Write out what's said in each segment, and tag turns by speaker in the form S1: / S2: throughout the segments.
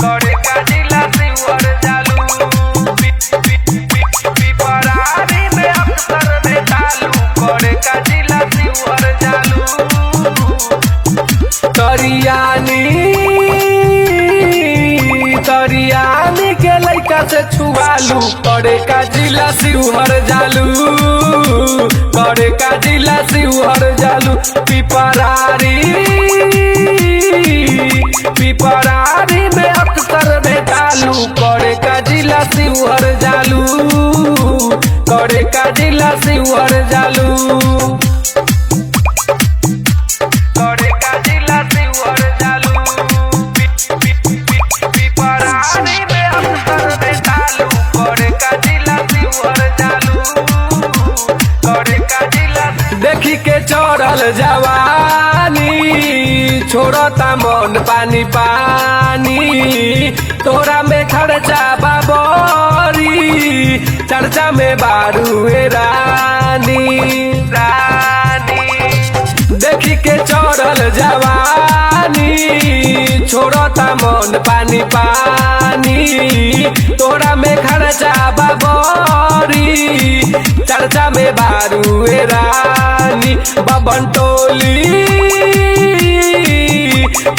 S1: करे का जिला शिवर जालू पिपरारी में अक्सर भेटालू करे का जिला शिवर जालू तरियानी के लइका से छुआलू करे का जिला शिवर जालू करे का जिला शिवर जालू पिपरारी में अक्सर भेटालू करे का जिला शिवर जालू करे का जिला शिवर जालू करे का जिला शिवर जालू पिपरारी में अक्सर भेटालू करे का जिला शिवर जालू करे का जिला देखी के चढ़ल जवानी छोड़ता मन पानी पानी तोरा में खर्चा बाबरी चर्चा में बारूए रानी देखी के चढ़ल जवानी छोड़ता मन पानी पानी तोरा में खर्चा बाबरी चर्चा में बारूए रानी बबन टोली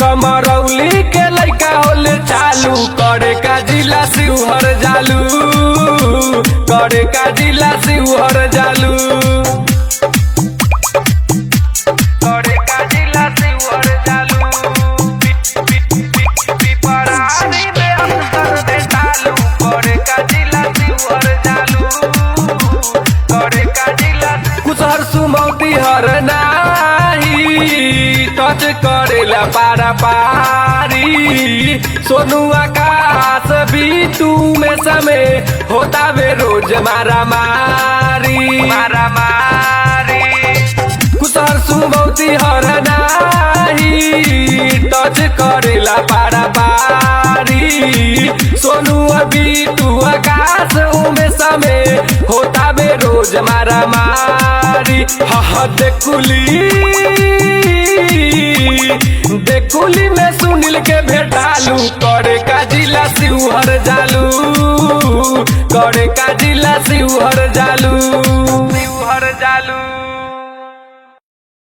S1: कमरौली के लइका होले चालू करे का जिला शिवर जालू करे का जिला शिवर जालू करे का जिला शिवर जालू पिपरारी में अक्सर भेटालू करे का जिला शिवर जालू करे का जिला कुसहर सुमौती हर नाही टच करेला पारा पारी सोनू आकाश बीटू में समय होता वे रोज मारा मारी कुसहर सुमौती हर नाही टच करेला पारा पारी सोनू बीटू आकाश में समय होता वे रोज मारा मारी हा देखुली में सुनील के भेटालू करे का जिला शिवर जालू करे का जिला शिवर जालू।